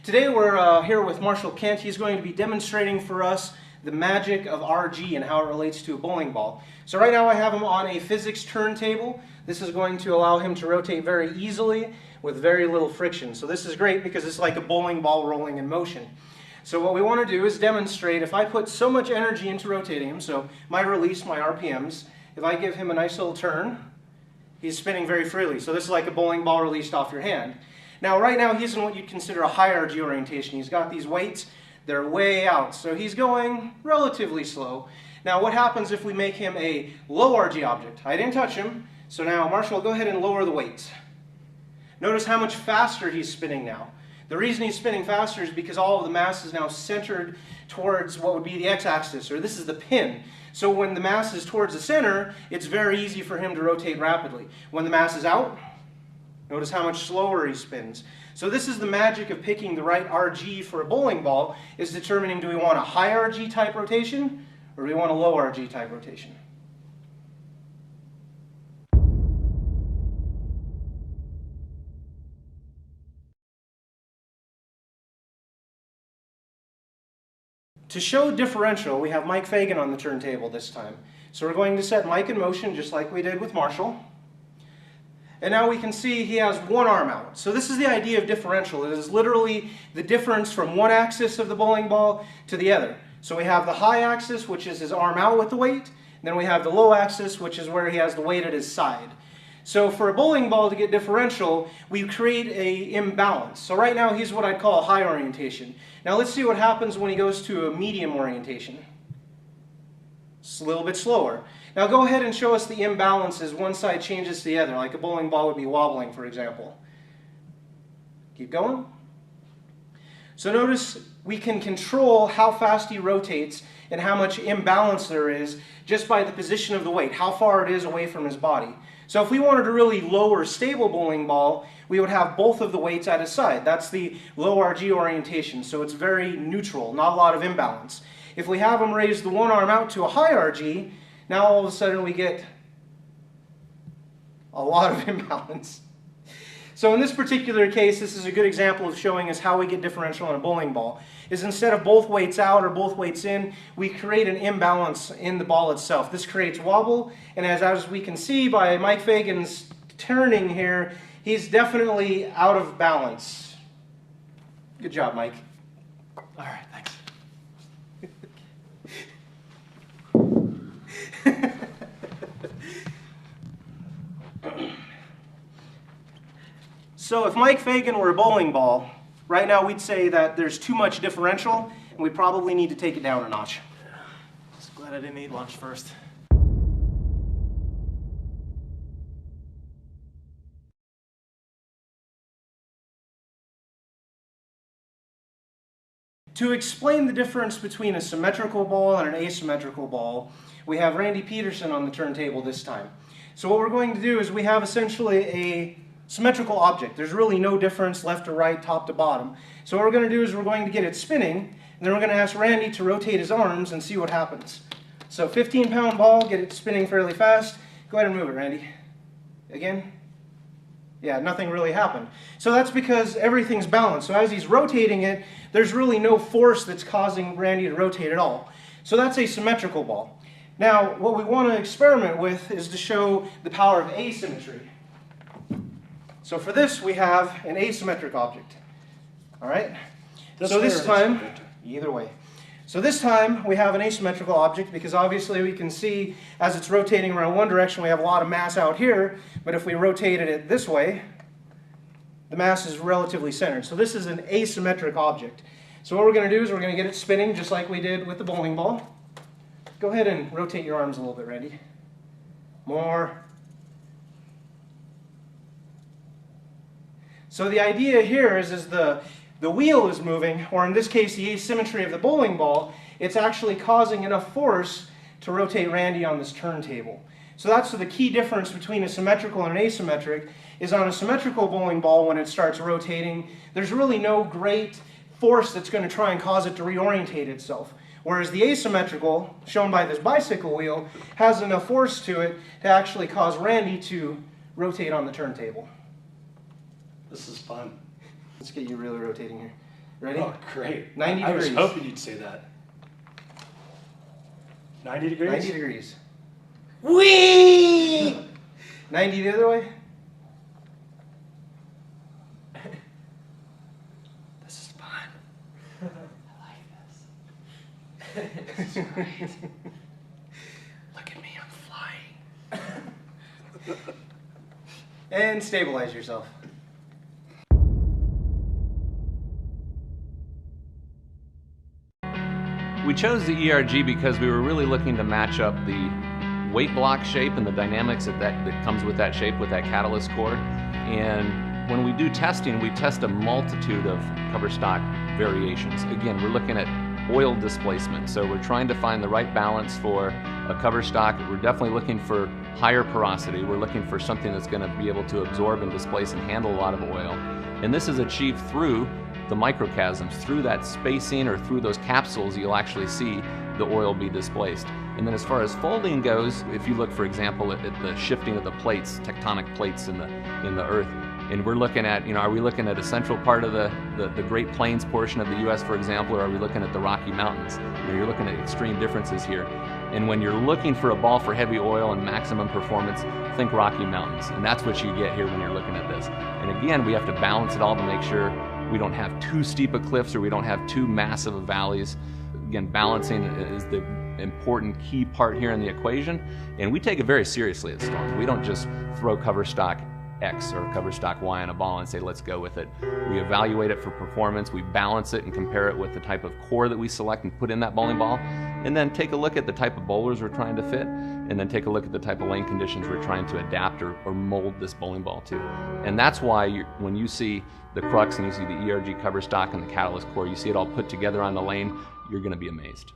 Today we're here with Marshall Kent. He's going to be demonstrating for us the magic of RG and how it relates to a bowling ball. So right now I have him on a physics turntable. This is going to allow him to rotate very easily with very little friction. So this is great because it's like a bowling ball rolling in motion. So what we want to do is demonstrate if I put so much energy into rotating him, so my release, my RPMs, if I give him a nice little turn, he's spinning very freely. So this is like a bowling ball released off your hand. Now right now he's in what you'd consider a high RG orientation. He's got these weights, they're way out, so he's going relatively slow. Now what happens if we make him a low RG object? I didn't touch him, so now Marshall, go ahead and lower the weights. Notice how much faster he's spinning now. The reason he's spinning faster is because all of the mass is now centered towards what would be the x-axis, or this is the pin. So when the mass is towards the center, it's very easy for him to rotate rapidly. When the mass is out, notice how much slower he spins. So this is the magic of picking the right RG for a bowling ball, is determining, do we want a high RG type rotation or do we want a low RG type rotation? To show differential, we have Mike Fagan on the turntable this time. So we're going to set Mike in motion just like we did with Marshall. And now we can see he has one arm out. So this is the idea of differential. It is literally the difference from one axis of the bowling ball to the other. So we have the high axis, which is his arm out with the weight. And then we have the low axis, which is where he has the weight at his side. So for a bowling ball to get differential, we create an imbalance. So right now he's what I'd call a high orientation. Now let's see what happens when he goes to a medium orientation. It's a little bit slower. Now go ahead and show us the imbalance as one side changes to the other, like a bowling ball would be wobbling, for example. Keep going. So notice we can control how fast he rotates and how much imbalance there is just by the position of the weight, how far it is away from his body. So if we wanted a really low or stable bowling ball, we would have both of the weights at his side. That's the low RG orientation, so it's very neutral, not a lot of imbalance. If we have him raise the one arm out to a high RG, now all of a sudden we get a lot of imbalance. So in this particular case, this is a good example of showing us how we get differential on a bowling ball. Is instead of both weights out or both weights in, we create an imbalance in the ball itself. This creates wobble, and as we can see by Mike Fagan's turning here, he's definitely out of balance. Good job, Mike. All right, thanks. So if Mike Fagan were a bowling ball, right now we'd say that there's too much differential and we probably need to take it down a notch. Just glad I didn't eat lunch first. To explain the difference between a symmetrical ball and an asymmetrical ball, we have Randy Peterson on the turntable this time. So what we're going to do is we have essentially a symmetrical object. There's really no difference left to right, top to bottom. So what we're going to do is we're going to get it spinning, and then we're going to ask Randy to rotate his arms and see what happens. So 15-pound ball, get it spinning fairly fast. Go ahead and move it, Randy. Again. Yeah, nothing really happened. So that's because everything's balanced. So as he's rotating it, there's really no force that's causing Randy to rotate at all. So that's a symmetrical ball. Now, what we want to experiment with is to show the power of asymmetry. So for this, we have an asymmetric object. All right? So this time, either way. So this time, we have an asymmetrical object because obviously we can see as it's rotating around one direction, we have a lot of mass out here, but if we rotated it this way, the mass is relatively centered. So this is an asymmetric object. So what we're going to do is we're going to get it spinning just like we did with the bowling ball. Go ahead and rotate your arms a little bit, Randy. More. So the idea here is the wheel is moving, or in this case the asymmetry of the bowling ball, it's actually causing enough force to rotate Randy on this turntable. So that's the key difference between a symmetrical and an asymmetric, is on a symmetrical bowling ball when it starts rotating, there's really no great force that's going to try and cause it to reorientate itself. Whereas the asymmetrical, shown by this bicycle wheel, has enough force to it to actually cause Randy to rotate on the turntable. This is fun. Let's get you really rotating here. Ready? Oh, great. 90 I was degrees. hoping you'd say that. 90 degrees? 90 degrees. Whee! 90 the other way. This is fun. I like this. This is great. Look at me, I'm flying. And stabilize yourself. We chose the ERG because we were really looking to match up the weight block shape and the dynamics that comes with that shape, with that catalyst core. And when we do testing, we test a multitude of cover stock variations. Again, we're looking at oil displacement, so we're trying to find the right balance for a cover stock. We're definitely looking for higher porosity. We're looking for something that's going to be able to absorb and displace and handle a lot of oil. And this is achieved through the microchasms. Through that spacing or through those capsules, you'll actually see the oil be displaced. And then as far as folding goes, if you look, for example, at the shifting of the plates, tectonic plates in the earth, and we're looking at, are we looking at a central part of the Great Plains portion of the U.S., for example, or are we looking at the Rocky Mountains? You're looking at extreme differences here. And when you're looking for a ball for heavy oil and maximum performance, think Rocky Mountains. And that's what you get here when you're looking at this. And again, we have to balance it all to make sure we don't have too steep of cliffs or we don't have too massive of valleys. Again, balancing is the important key part here in the equation. And we take it very seriously at Storm. We don't just throw cover stock X or cover stock Y on a ball and say, let's go with it. We evaluate it for performance, we balance it and compare it with the type of core that we select and put in that bowling ball, and then take a look at the type of bowlers we're trying to fit, and then take a look at the type of lane conditions we're trying to adapt or mold this bowling ball to. And that's why when you see the crux and you see the ERG cover stock and the catalyst core, you see it all put together on the lane, you're going to be amazed.